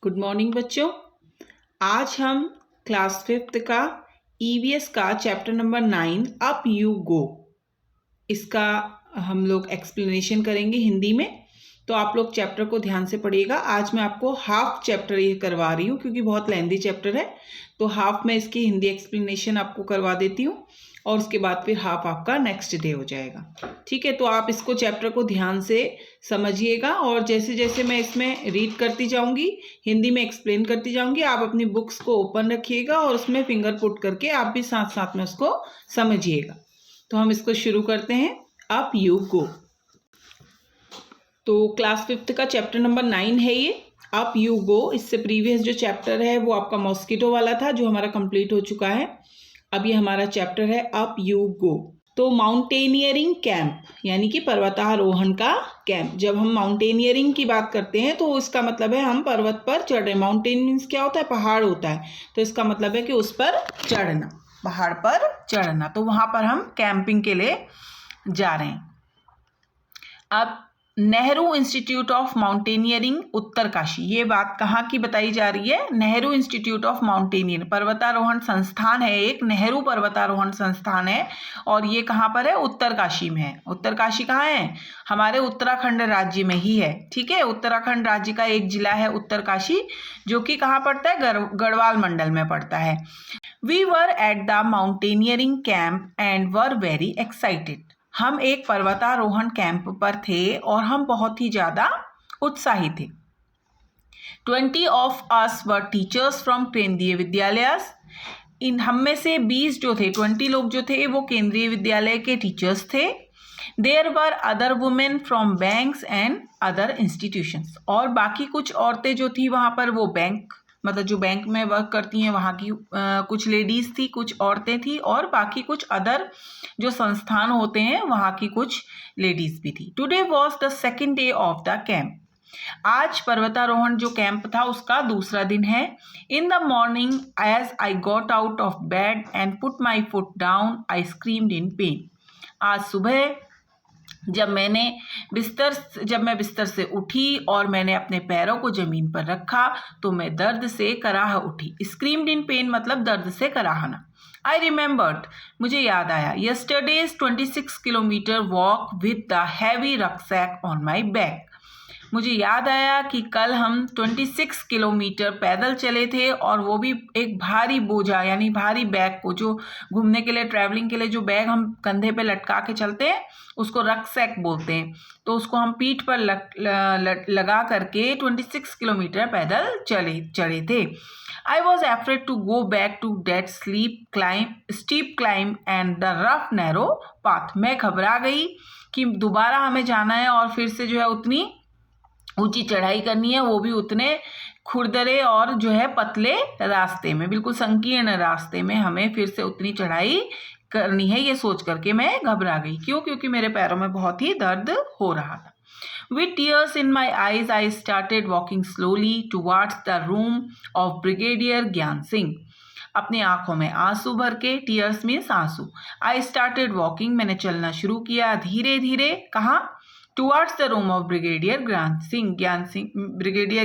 Good morning बच्चों। आज हम क्लास 5th का ईवीएस का chapter number 9 up you go, इसका हम लोग एक्सप्लेनेशन करेंगे हिंदी में। तो आप लोग चैप्टर को ध्यान से पढ़िएगा। आज मैं आपको हाफ चैप्टर ये करवा रही हूँ क्योंकि बहुत लेंथी चैप्टर है, तो हाफ में इसकी हिंदी एक्सप्लेनेशन आपको करवा देती हूँ और उसके बाद फिर हाफ आपका नेक्स्ट डे हो जाएगा। ठीक है, तो आप इसको चैप्टर को ध्यान से समझिएगा और जैसे जैसे मैं इसमें रीड करती जाऊंगी, हिंदी में एक्सप्लेन करती जाऊंगी, आप अपनी बुक्स को ओपन रखिएगा और उसमें फिंगर पुट करके आप भी साथ साथ में उसको समझिएगा। तो हम इसको शुरू करते हैं। Up you go. तो क्लास 5th का चैप्टर नंबर 9 है ये, अप यू गो। इससे प्रीवियस जो चैप्टर है वो आपका मॉस्किटो वाला था जो हमारा कंप्लीट हो चुका है। अब ये हमारा चैप्टर है अप यू गो। तो माउंटेनियरिंग कैंप यानी कि पर्वतारोहण का कैंप। जब हम माउंटेनियरिंग की बात करते हैं तो इसका मतलब है हम पर्वत पर चढ़ रहे हैं। माउंटेन मीन्स क्या होता है? पहाड़ होता है। तो इसका मतलब है कि उस पर चढ़ना, पहाड़ पर चढ़ना। तो वहां पर हम कैंपिंग के लिए जा रहे हैं। अब Nehru institute of mountaineering Uttarkashi, ये बात कहाँ की बताई जा रही है? नेहरू इंस्टीट्यूट ऑफ माउंटेनियरिंग पर्वतारोहण संस्थान है, एक नेहरू पर्वतारोहण संस्थान है और ये कहाँ पर है? उत्तरकाशी में है। उत्तरकाशी कहाँ है? हमारे उत्तराखंड राज्य में ही है। ठीक है, उत्तराखंड राज्य का एक जिला है उत्तरकाशी, जो कि कहाँ पड़ता है? गढ़वाल मंडल में पड़ता है। We were at the mountaineering camp and were very excited. हम एक पर्वतारोहण कैंप पर थे और हम बहुत ही ज़्यादा उत्साहित थे। 20 of us were teachers from केंद्रीय विद्यालयस। इन हम में से 20 जो थे, 20 लोग जो थे वो केंद्रीय विद्यालय के टीचर्स थे। There were other women from banks and other institutions. और बाकी कुछ औरतें जो थी वहाँ पर, वो बैंक मतलब जो बैंक में वर्क करती हैं वहाँ की कुछ लेडीज़ थी, कुछ औरतें थी और बाकी कुछ अदर जो संस्थान होते हैं वहाँ की कुछ लेडीज़ भी थी। Today was the second day of the camp. आज पर्वतारोहण जो कैंप था उसका दूसरा दिन है। In the morning as I got out of bed and put my foot down I screamed in pain. आज सुबह जब मैं बिस्तर से उठी और मैंने अपने पैरों को जमीन पर रखा तो मैं दर्द से कराह उठी। स्क्रीम्ड इन पेन मतलब दर्द से कराहना। आई रिमेंबर्ड, मुझे याद आया, yesterday's 26 kilometre walk with the heavy rucksack on my back. मुझे याद आया कि कल हम 26 किलोमीटर पैदल चले थे और वो भी एक भारी बोझा यानी भारी बैग को, जो घूमने के लिए, ट्रैवलिंग के लिए जो बैग हम कंधे पे लटका के चलते हैं उसको रक्सैक बोलते हैं। तो उसको हम पीठ पर लगा करके 26 किलोमीटर पैदल चढ़े थे। I was afraid to go back to that steep climb and the rough narrow path. मैं घबरा गई कि दोबारा हमें जाना है और फिर से जो है उतनी ऊंची चढ़ाई करनी है, वो भी उतने खुरदरे और जो है पतले रास्ते में, बिल्कुल संकीर्ण रास्ते में हमें फिर से उतनी चढ़ाई करनी है। ये सोच करके मैं घबरा गई। क्यों? क्योंकि मेरे पैरों में बहुत ही दर्द हो रहा था। With tears in my eyes, I started walking slowly towards the room of Brigadier ज्ञान सिंह। अपनी आंखों में आंसू भर के, टीयर्स मीन्स आंसू। I started walking, मैंने चलना शुरू किया धीरे धीरे। कहाँ? Towards the room of brigadier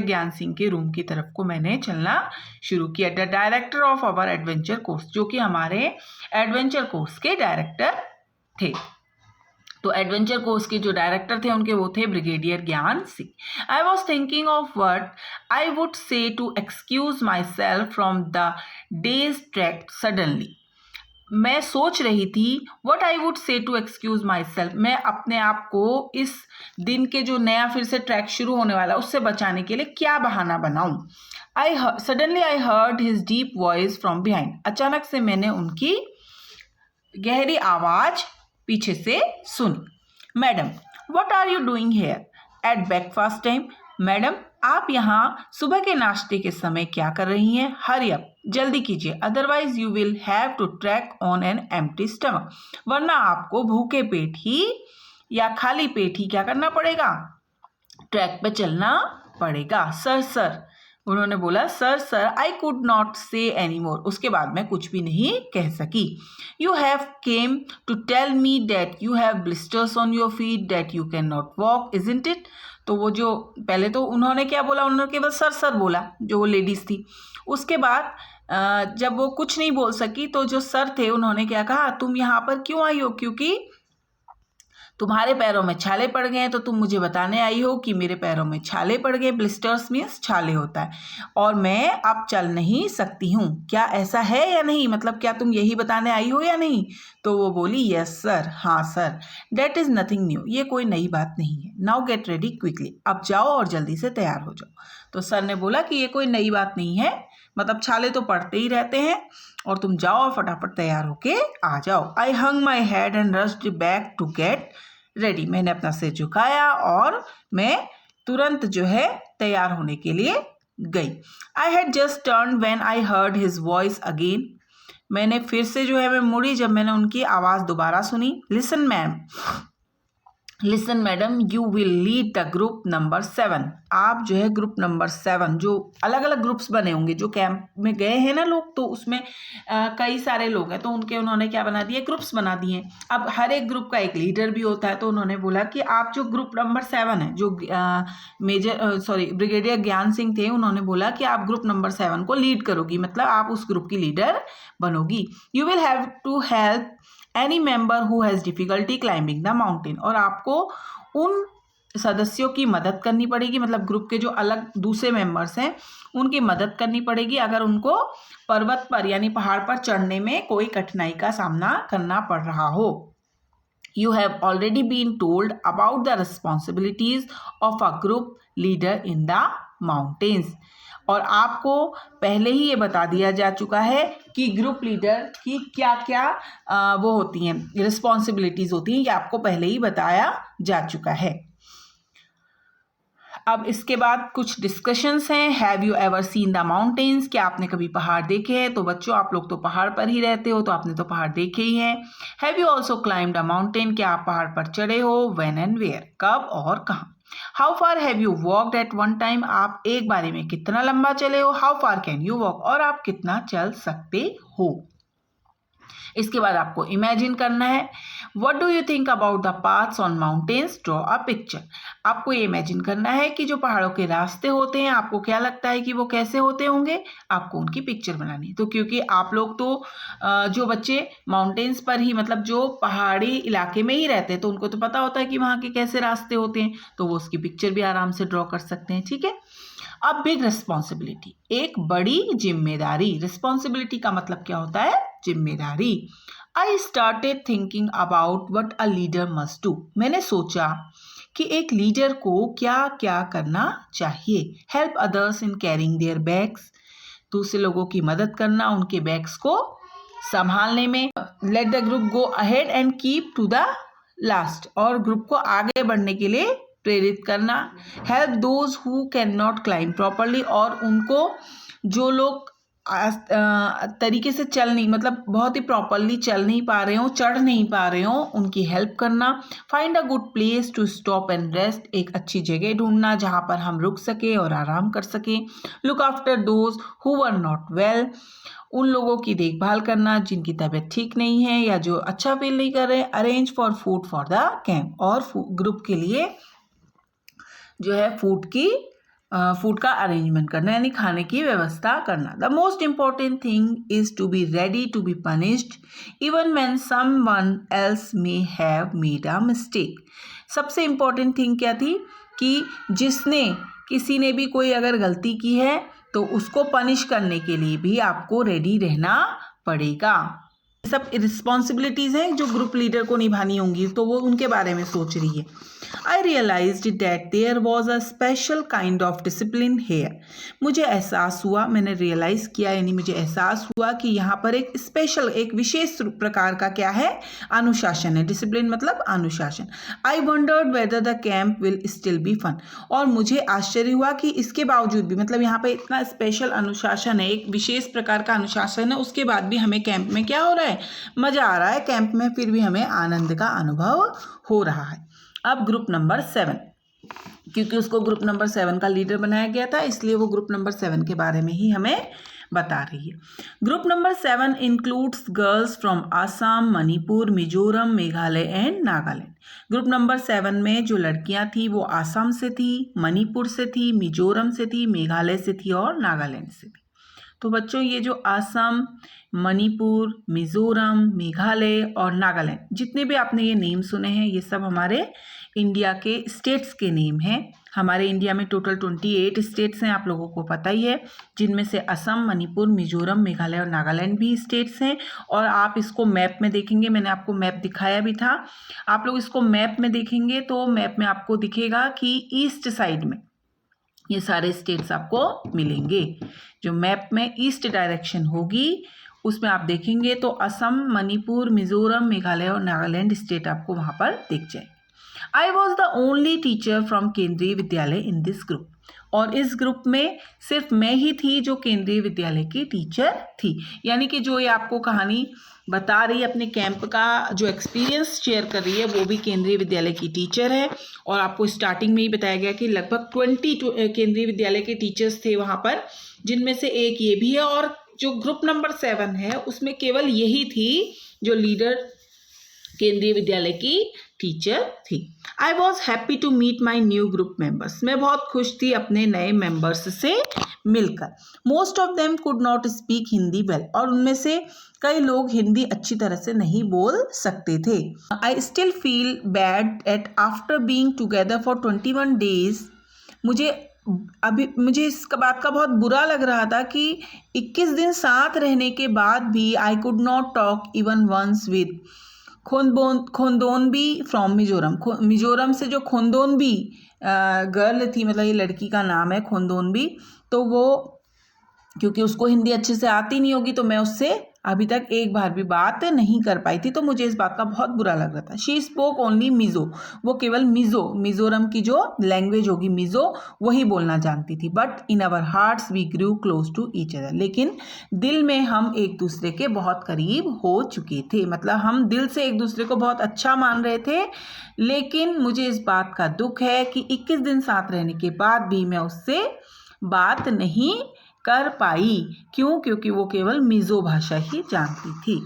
Gyan Singh के रूम की तरफ को मैंने चलना शुरू किया। The director of our adventure course, जो कि हमारे एडवेंचर कोर्स के डायरेक्टर थे। तो एडवेंचर कोर्स के जो डायरेक्टर थे उनके वो थे brigadier Gyan Singh. I was thinking of what I would say to excuse myself from the day's trek suddenly. मैं सोच रही थी what I would say to excuse myself, मैं अपने आप को इस दिन के जो नया फिर से ट्रैक शुरू होने वाला उससे बचाने के लिए क्या बहाना बनाऊं। Suddenly I heard his deep voice from behind. अचानक से मैंने उनकी गहरी आवाज पीछे से सुनी। Madam, what are you doing here at breakfast time? Madam, आप यहाँ सुबह के नाश्ते के समय क्या कर रही हैं? हरी अप, जल्दी कीजिए, otherwise you will have to trek on an empty stomach. वरना आपको भूखे पेट ही या खाली पेट ही क्या करना पड़ेगा? ट्रैक पे चलना पड़ेगा। सर उन्होंने बोला, sir I could not say any more. उसके बाद मैं कुछ भी नहीं कह सकी। You have came to tell me that you have blisters on your feet that you can not walk, isn't it? तो वो जो पहले तो उन्होंने क्या बोला, उन्होंने केवल सर सर बोला, जो वो लेडीज़ थी। उसके बाद जब वो कुछ नहीं बोल सकी तो जो सर थे उन्होंने क्या कहा, तुम यहाँ पर क्यों आई हो, क्योंकि तुम्हारे पैरों में छाले पड़ गए हैं, तो तुम मुझे बताने आई हो कि मेरे पैरों में छाले पड़ गए। ब्लिस्टर्स मीन्स छाले होता है, और मैं अब चल नहीं सकती हूँ, क्या ऐसा है या नहीं, मतलब क्या तुम यही बताने आई हो या नहीं। तो वो बोली यस सर, हाँ sir, that is nothing new, ये कोई नई बात नहीं है। नाउ गेट रेडी क्विकली, अब जाओ और जल्दी से तैयार हो जाओ। तो सर ने बोला कि ये कोई नई बात नहीं है, मतलब छाले तो पड़ते ही रहते हैं, और तुम जाओ और फटाफट तैयार होके आ जाओ। I hung my head and rushed back to get ready, मैंने अपना सिर झुकाया और मैं तुरंत जो है तैयार होने के लिए गई। I had just turn when I heard his voice again, मैंने फिर से जो है मैं मुड़ी जब मैंने उनकी आवाज़ दोबारा सुनी। Listen ma'am, listen madam, you will lead the group number 7, आप जो है ग्रुप नंबर 7, जो अलग अलग ग्रुप्स बने होंगे, जो कैंप में गए हैं ना लोग, तो उसमें कई सारे लोग हैं, तो उनके उन्होंने क्या बना दिए, ग्रुप्स बना दिए। अब हर एक ग्रुप का एक लीडर भी होता है, तो उन्होंने बोला कि आप जो ग्रुप नंबर 7 है, जो ब्रिगेडियर ज्ञान सिंह थे, उन्होंने बोला कि आप ग्रुप नंबर 7 को लीड करोगी, मतलब आप उस ग्रुप की लीडर बनोगी। You will have to help any member who has difficulty climbing the mountain, और आपको उन सदस्यों की मदद करनी पड़ेगी, मतलब ग्रुप के जो अलग दूसरे मेंबर्स हैं उनकी मदद करनी पड़ेगी अगर उनको पर्वत पर यानी पहाड़ पर चढ़ने में कोई कठिनाई का सामना करना पड़ रहा हो। You have already been told about the responsibilities of a group leader in the mountains, और आपको पहले ही ये बता दिया जा चुका है कि ग्रुप लीडर की क्या क्या वो होती हैं, रिस्पॉन्सिबिलिटीज़ होती हैं, ये आपको पहले ही बताया जा चुका है। अब इसके बाद कुछ डिस्कशंस हैं। Have you ever seen the mountains, क्या आपने कभी पहाड़ देखे हैं। तो बच्चों आप लोग तो पहाड़ पर ही रहते हो, तो आपने तो पहाड़ देखे ही हैं। Have you also climbed a mountain, क्या आप पहाड़ पर चढ़े हो। व्हेन एंड वेयर, कब और कहाँ। How far have you walked at one time, आप एक बारी में कितना लंबा चले हो। How far can you walk, और आप कितना चल सकते हो। इसके बाद आपको इमेजिन करना है। What do you think about the paths on mountains, draw a picture. आपको ये इमेजिन करना है कि जो पहाड़ों के रास्ते होते हैं आपको क्या लगता है कि वो कैसे होते होंगे, आपको उनकी पिक्चर बनानी है। तो क्योंकि आप लोग तो जो बच्चे माउंटेन्स पर ही, मतलब जो पहाड़ी इलाके में ही रहते हैं, तो उनको तो पता होता है कि वहाँ के कैसे रास्ते होते हैं, तो वो उसकी पिक्चर भी आराम से ड्रॉ कर सकते हैं। ठीक है। अब बिग रिस्पॉन्सिबिलिटी, एक बड़ी जिम्मेदारी। रिस्पॉन्सिबिलिटी का मतलब क्या होता है, जिम्मेदारी। I started thinking about what a leader must do, मैंने सोचा कि एक लीडर को क्या क्या करना चाहिए। Help others in carrying there bags, दूसरे लोगों की मदद करना उनके बैग्स को संभालने में। Let the group go ahead and keep to the last, और ग्रुप को आगे बढ़ने के लिए प्रेरित करना। Help those who can not climb properly, और उनको जो लोग तरीके से चल नहीं, मतलब बहुत ही प्रॉपरली चल नहीं पा रहे हो, चढ़ नहीं पा रहे हो, उनकी हेल्प करना। Find a good place to stop and rest, एक अच्छी जगह ढूंढना जहाँ पर हम रुक सके और आराम कर सके। Look after those who were not well, उन लोगों की देखभाल करना जिनकी तबीयत ठीक नहीं है या जो अच्छा फील नहीं कर रहे। Arrange for food for the camp, और ग्रुप के लिए जो है फूड का अरेंजमेंट करना, यानी खाने की व्यवस्था करना। The most important thing is to be ready to be punished even when someone else may have made a mistake. सबसे इम्पॉर्टेंट थिंग क्या थी कि किसी ने भी कोई अगर गलती की है तो उसको पनिश करने के लिए भी आपको रेडी रहना पड़ेगा। सब रिस्पॉन्सिबिलिटीज़ हैं जो ग्रुप लीडर को निभानी होंगी, तो वो उनके बारे में सोच रही है। I realized that there was a special kind of discipline here. मुझे एहसास हुआ, मैंने रियलाइज़ किया यानी मुझे एहसास हुआ कि यहाँ पर एक स्पेशल, एक विशेष प्रकार का क्या है, अनुशासन है। डिसिप्लिन मतलब अनुशासन। I wondered whether the camp will still be fun. और मुझे आश्चर्य हुआ कि इसके बावजूद भी, मतलब यहाँ पे इतना स्पेशल अनुशासन है, एक विशेष प्रकार का अनुशासन है, उसके बाद भी हमें कैंप में क्या हो रहा है, मज़ा आ रहा है कैंप में, फिर भी हमें आनंद का अनुभव हो रहा है। अब ग्रुप नंबर 7, क्योंकि उसको ग्रुप नंबर 7 का लीडर बनाया गया था, इसलिए वो ग्रुप नंबर 7 के बारे में ही हमें बता रही है। Group number 7 includes girls from Assam, Manipur, Mizoram, Meghalaya and Nagaland. Group number 7 में जो लड़कियां थी वो आसाम से थी, मणिपुर से थी, मिजोरम से थी, मेघालय से थी और नागालैंड से थी। तो बच्चों ये जो आसाम, मणिपुर, मिजोरम, मेघालय और नागालैंड जितने भी आपने ये नेम सुने हैं ये सब हमारे इंडिया के स्टेट्स के नेम हैं। हमारे इंडिया में टोटल 28 स्टेट्स हैं, आप लोगों को पता ही है, जिनमें से असम, मणिपुर, मिजोरम, मेघालय और नागालैंड भी स्टेट्स हैं। और आप इसको मैप में देखेंगे, मैंने आपको मैप दिखाया भी था, आप लोग इसको मैप में देखेंगे तो मैप में आपको दिखेगा कि ईस्ट साइड में ये सारे स्टेट्स आपको मिलेंगे। जो मैप में ईस्ट डायरेक्शन होगी उसमें आप देखेंगे तो असम, मणिपुर, मिजोरम, मेघालय और नागालैंड स्टेट आपको वहाँ पर दिख जाए। I was the only teacher from केंद्रीय विद्यालय इन दिस ग्रुप। और इस ग्रुप में सिर्फ मैं ही थी जो केंद्रीय विद्यालय की टीचर थी। यानी कि जो ये आपको कहानी बता रही है, अपने कैंप का जो एक्सपीरियंस शेयर कर रही है, वो भी केंद्रीय विद्यालय की टीचर है। और आपको स्टार्टिंग में ही बताया गया कि लगभग 20 केंद्रीय विद्यालय के टीचर्स थे वहाँ पर, जिनमें से एक ये भी है। और जो ग्रुप नंबर 7 है उसमें केवल यही थी जो लीडर केंद्रीय विद्यालय की टीचर थी। I was happy to meet my new group members. मैं बहुत खुश थी अपने नए मेंबर्स से मिलकर। Most of them could not speak Hindi well. और उनमें से कई लोग हिंदी अच्छी तरह से नहीं बोल सकते थे। I still feel bad at after being together for 21 days. मुझे इस बात का बहुत बुरा लग रहा था कि 21 दिन साथ रहने के बाद भी I could not talk even once with Khondonbi from Mizoram. Mizoram से जो खोंदोनबी गर्ल थी, मतलब ये लड़की का नाम है खोंदोनबी, तो वो क्योंकि उसको हिंदी अच्छे से आती नहीं होगी तो मैं उससे अभी तक एक बार भी बात नहीं कर पाई थी, तो मुझे इस बात का बहुत बुरा लग रहा था। She spoke only Mizo. वो केवल मिज़ोरम की जो लैंग्वेज होगी मिज़ो वही बोलना जानती थी। But in our hearts we grew close to each other. लेकिन दिल में हम एक दूसरे के बहुत करीब हो चुके थे, मतलब हम दिल से एक दूसरे को बहुत अच्छा मान रहे थे। लेकिन मुझे इस बात का दुख है कि 21 दिन साथ रहने के बाद भी मैं उससे बात नहीं कर पाई। क्यों? क्योंकि वो केवल मिज़ो भाषा ही जानती थी।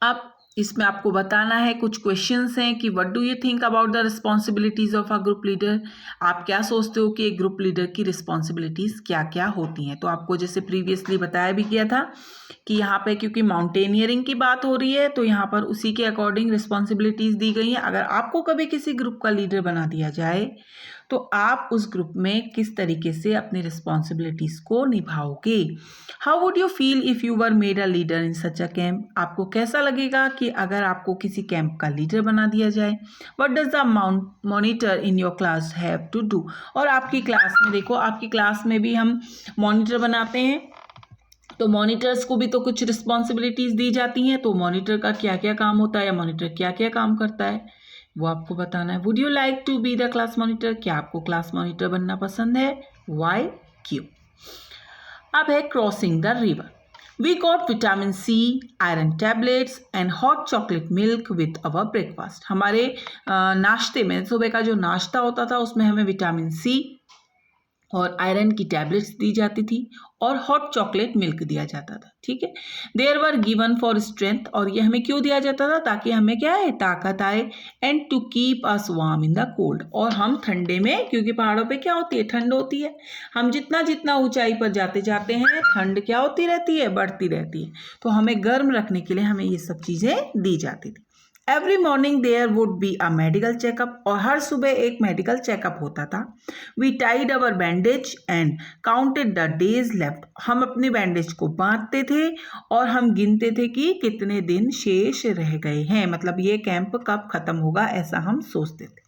अब इसमें आपको बताना है, कुछ क्वेश्चंस हैं कि what do you think about the responsibilities of a group leader. आप क्या सोचते हो कि एक ग्रुप लीडर की रिस्पॉन्सिबिलिटीज़ क्या क्या होती हैं। तो आपको जैसे प्रीवियसली बताया भी गया था कि यहाँ पे क्योंकि माउंटेनियरिंग की बात हो रही है तो यहाँ पर उसी के अकॉर्डिंग रिस्पॉन्सिबिलिटीज़ दी गई हैं। अगर आपको कभी किसी ग्रुप का लीडर बना दिया जाए तो आप उस ग्रुप में किस तरीके से अपनी रिस्पॉन्सिबिलिटीज़ को निभाओगे। How would you feel if you were made a leader in such a camp. आपको कैसा लगेगा कि अगर आपको किसी कैंप का लीडर बना दिया जाए। What does the monitor in your class have to do. और आपकी क्लास में देखो, आपकी क्लास में भी हम मॉनिटर बनाते हैं, तो मॉनिटर्स को भी तो कुछ रिस्पॉन्सिबिलिटीज़ दी जाती हैं। तो मॉनिटर का क्या क्या काम होता है या मॉनिटर क्या क्या काम करता है वो आपको बताना है। Would you like to be the class monitor. क्या आपको क्लास मॉनिटर बनना पसंद है? वाई, क्यों। अब है crossing the river. We got vitamin C, iron tablets and hot chocolate milk with our breakfast. हमारे नाश्ते में, सुबह का जो नाश्ता होता था उसमें हमें विटामिन सी और आयरन की टैबलेट्स दी जाती थी और हॉट चॉकलेट मिल्क दिया जाता था। ठीक है, there were given for strength. और ये हमें क्यों दिया जाता था? ताकि हमें क्या है, ताकत आए। And to keep us warm in the cold. और हम ठंडे में, क्योंकि पहाड़ों पे क्या होती है, ठंड होती है, हम जितना जितना ऊंचाई पर जाते जाते हैं ठंड क्या होती रहती है, बढ़ती रहती है। तो हमें गर्म रखने के लिए हमें ये सब चीज़ें दी जाती थी। Every morning there would be a medical checkup. और हर सुबह एक मेडिकल चेकअप होता था। We tied our bandage and counted the days left. हम अपने बैंडेज को बांधते थे और हम गिनते थे कि कितने दिन शेष रह गए हैं, मतलब ये कैंप कब खत्म होगा, ऐसा हम सोचते थे।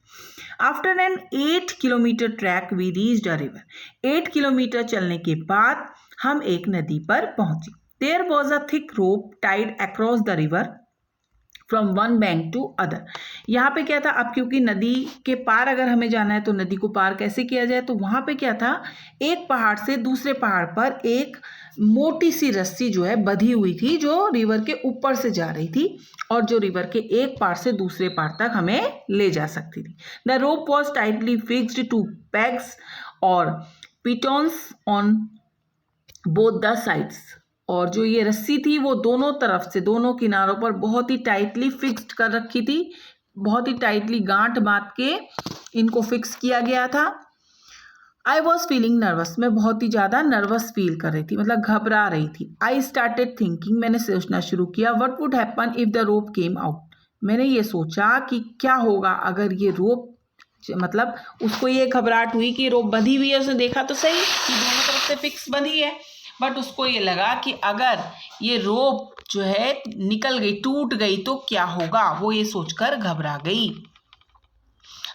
After an 8 kilometre track we reached a river. 8 kilometre चलने के बाद हम एक नदी पर पहुंचे। There was a thick rope tied across the river from one bank to other. यहाँ पे क्या था, अब क्योंकि नदी के पार अगर हमें जाना है तो नदी को पार कैसे किया जाए, तो वहाँ पे क्या था, एक पहाड़ से दूसरे पहाड़ पर एक मोटी सी रस्सी जो है बंधी हुई थी जो रिवर के ऊपर से जा रही थी और जो रिवर के एक पार से दूसरे पार तक हमें ले जा सकती थी। The rope was tightly fixed to pegs और pitons on both the sides. और जो ये रस्सी थी वो दोनों तरफ से, दोनों किनारों पर बहुत ही टाइटली फिक्स्ड कर रखी थी, बहुत ही टाइटली गांठ बांध के इनको फिक्स किया गया था। आई वॉज फीलिंग नर्वस, मैं बहुत ही ज़्यादा नर्वस फील कर रही थी, मतलब घबरा रही थी। आई स्टार्टेड थिंकिंग, मैंने सोचना शुरू किया, what would happen if the rope came out. मैंने ये सोचा कि क्या होगा अगर ये रोप, मतलब उसको ये घबराहट हुई कि रोप बंधी हुई है, उसने देखा तो सही कि दोनों तरफ से फिक्स बंधी है, बट उसको ये लगा कि अगर ये रोप जो है निकल गई, टूट गई तो क्या होगा, वो ये सोचकर घबरा गई।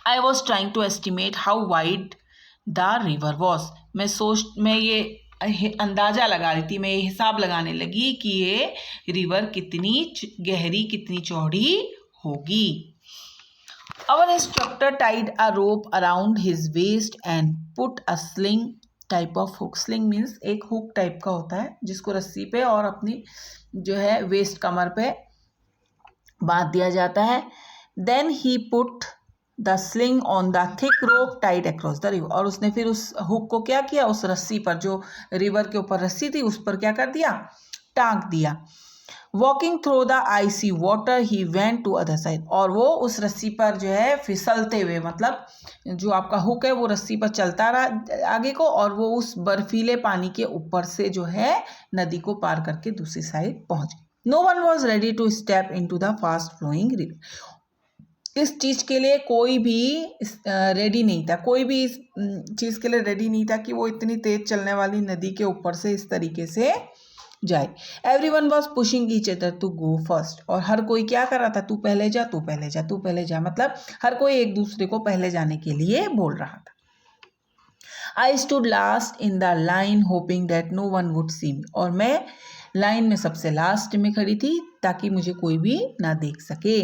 I was trying to estimate how wide the river was, मैं ये अंदाजा लगा रही थी, मैं ये हिसाब लगाने लगी कि ये रिवर कितनी गहरी, कितनी चौड़ी होगी। Our instructor tied a rope around his waist and put a sling type of hook. Sling means एक हुक टाइप का होता है जिसको रस्सी पे और अपनी जो है वेस्ट कमर पे बांध दिया जाता है। Then he put the sling on the thick rope tied across the river, और उसने फिर उस हुक को क्या किया, उस रस्सी पर, जो रिवर के ऊपर रस्सी थी उस पर क्या कर दिया, टांग दिया। Walking through the icy water he went to other side, और वो उस रस्सी पर जो है फिसलते हुए, मतलब जो आपका हुक है वो रस्सी पर चलता रहा आगे को, और वो उस बर्फीले पानी के ऊपर से जो है नदी को पार करके दूसरी साइड पहुंच गई। No one was ready to step in to the fast flowing river. इस चीज़ के लिए कोई भी रेडी नहीं था, कोई भी इस चीज़ के लिए रेडी नहीं था कि वो इतनी तेज चलने वाली नदी के ऊपर से इस तरीके से जाए। Everyone was pushing each other to go first, और हर कोई क्या कर रहा था, तू पहले जा, तू पहले जा, तू पहले जा, मतलब हर कोई एक दूसरे को पहले जाने के लिए बोल रहा था। I stood last in the line hoping that no one would see me, और मैं लाइन में सबसे लास्ट में खड़ी थी ताकि मुझे कोई भी ना देख सके।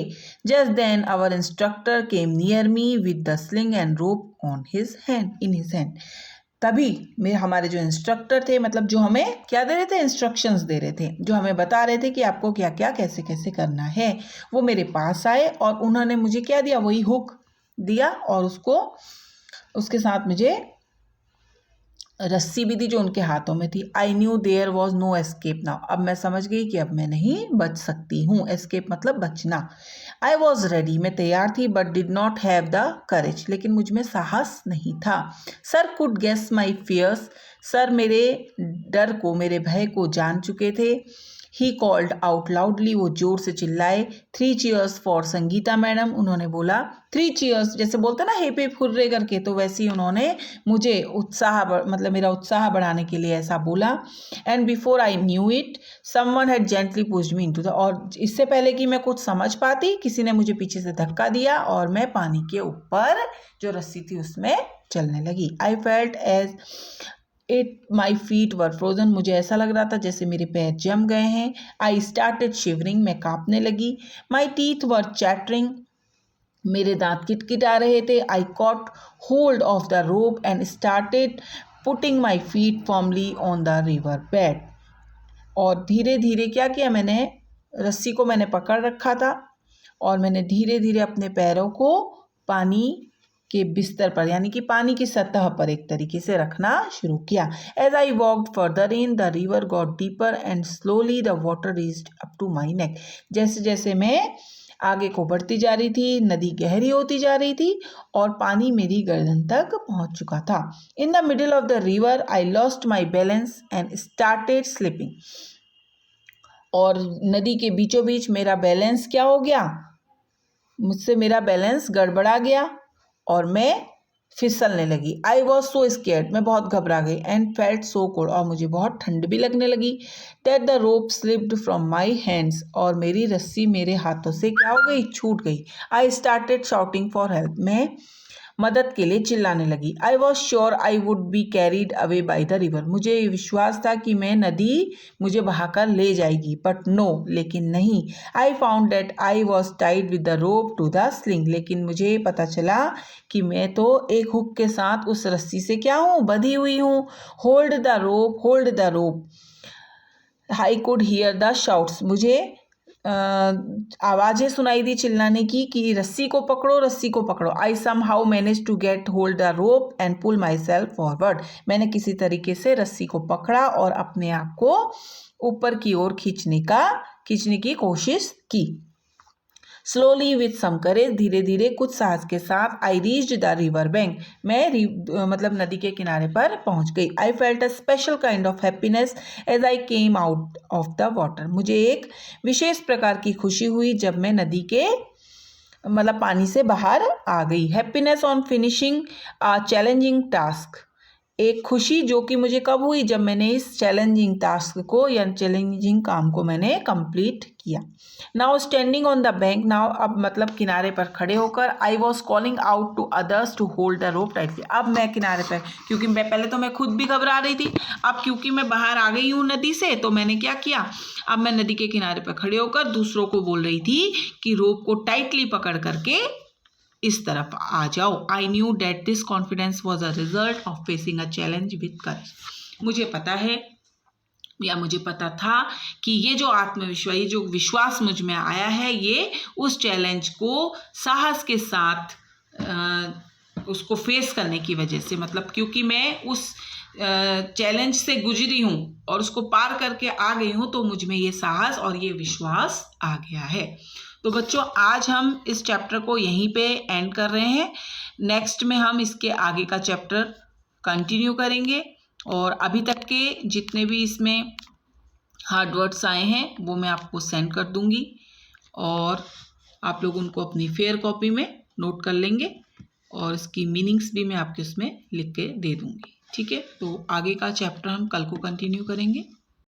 Just then our instructor came near me with the sling and rope on his hand, in his hand. तभी हमारे जो इंस्ट्रक्टर थे, मतलब जो हमें क्या दे रहे थे, इंस्ट्रक्शंस दे रहे थे, जो हमें बता रहे थे कि आपको क्या क्या कैसे कैसे करना है, वो मेरे पास आए और उन्होंने मुझे क्या दिया, वही हुक दिया, और उसके साथ मुझे रस्सी भी थी जो उनके हाथों में थी। I knew there was no escape now, अब मैं समझ गई कि अब मैं नहीं बच सकती हूँ। एस्केप मतलब बचना। आई वॉज रेडी, मैं तैयार थी, but did not have the courage, लेकिन मुझ में साहस नहीं था। Sir could guess my fears, sir मेरे डर को, मेरे भय को जान चुके थे। ही कॉल्ड आउट लाउडली, वो जोर से चिल्लाए। 3 चीयर्स फॉर संगीता मैडम, उन्होंने बोला 3 चीयर्स, जैसे बोलते ना हिप हिप हुर्रे करके, तो वैसे ही उन्होंने मुझे मतलब मेरा उत्साह बढ़ाने के लिए ऐसा बोला। And before I knew it someone had gently pushed me into the, और इससे पहले कि मैं कुछ समझ पाती, किसी ने मुझे पीछे से धक्का दिया और मैं पानी के ऊपर जो रस्सी थी उसमें चलने लगी। I felt as my feet were frozen, मुझे ऐसा लग रहा था जैसे मेरे पैर जम गए हैं। आई स्टार्टेड शिवरिंग, मैं कांपने लगी। माई टीथ वर चैटरिंग, मेरे दांत किटकिटा रहे थे। आई cot hold of the rope and started putting my feet formally on the river bed, और धीरे धीरे क्या किया, मैंने रस्सी को मैंने पकड़ रखा था और मैंने धीरे धीरे अपने पैरों को पानी के बिस्तर पर, यानी कि पानी की सतह पर एक तरीके से रखना शुरू किया। As I walked further in the river got deeper and slowly the water reached up to my neck, जैसे जैसे मैं आगे को बढ़ती जा रही थी, नदी गहरी होती जा रही थी और पानी मेरी गर्दन तक पहुंच चुका था। In the middle of the river I lost my balance and started slipping, और नदी के बीचों बीच मेरा बैलेंस क्या हो गया, मुझसे मेरा बैलेंस गड़बड़ा गया और मैं फिसलने लगी। आई वॉज सो स्केर्ड, मैं बहुत घबरा गई। एंड फेल्ट सो कोल्ड, और मुझे बहुत ठंड भी लगने लगी। That the rope slipped from my hands, और मेरी रस्सी मेरे हाथों से क्या हो गई, छूट गई। I started shouting for help, मैं मदद के लिए चिल्लाने लगी। I was sure I would be carried away by the river, मुझे विश्वास था कि मैं नदी मुझे बहाकर ले जाएगी, बट नो, लेकिन नहीं। I found that I was tied with the rope to the sling, लेकिन मुझे पता चला कि मैं तो एक हुक के साथ उस रस्सी से क्या हूँ, बंधी हुई हूँ। Hold the rope, hold the rope, I could hear the shouts, मुझे आवाज़ें सुनाई दी चिल्लाने की कि रस्सी को पकड़ो, रस्सी को पकड़ो। I somehow manage to get hold the rope and pull myself forward, मैंने किसी तरीके से रस्सी को पकड़ा और अपने आप को ऊपर की ओर खींचने की कोशिश की। स्लोली विथ सम करेज, धीरे धीरे कुछ साहस के साथ। I reached the river bank, मैं मतलब नदी के किनारे पर पहुंच गई। I felt a special kind of happiness as I came out of the water, मुझे एक विशेष प्रकार की खुशी हुई जब मैं नदी के पानी से बाहर आ गई। Happiness on finishing a challenging task, एक खुशी जो कि मुझे कब हुई, जब मैंने इस चैलेंजिंग टास्क को या चैलेंजिंग काम को मैंने कंप्लीट किया। Now standing on the bank, now अब किनारे पर खड़े होकर। I was calling out to others to hold the rope tightly, अब मैं किनारे पर, क्योंकि पहले तो मैं खुद भी घबरा रही थी, अब क्योंकि मैं बाहर आ गई हूँ नदी से, तो मैंने क्या किया, अब मैं नदी के किनारे पर खड़े होकर दूसरों को बोल रही थी कि रोप को टाइटली पकड़ करके इस तरफ आ जाओ। I knew that this confidence was a result of facing a challenge with courage, मुझे पता है या मुझे पता था कि ये जो आत्मविश्वास, ये जो विश्वास मुझ में आया है, ये उस चैलेंज को साहस के साथ उसको फेस करने की वजह से, क्योंकि मैं उस चैलेंज से गुजरी हूँ और उसको पार करके आ गई हूँ, तो मुझ में ये साहस और ये विश्वास आ गया है। तो बच्चों, आज हम इस चैप्टर को यहीं पे एंड कर रहे हैं। नेक्स्ट में हम इसके आगे का चैप्टर कंटिन्यू करेंगे और अभी तक के जितने भी इसमें हार्ड वर्ड्स आए हैं वो मैं आपको सेंड कर दूंगी और आप लोग उनको अपनी फेयर कॉपी में नोट कर लेंगे और इसकी मीनिंग्स भी मैं आपके उसमें लिख के दे दूंगी। ठीक है, तो आगे का चैप्टर हम कल को कंटिन्यू करेंगे।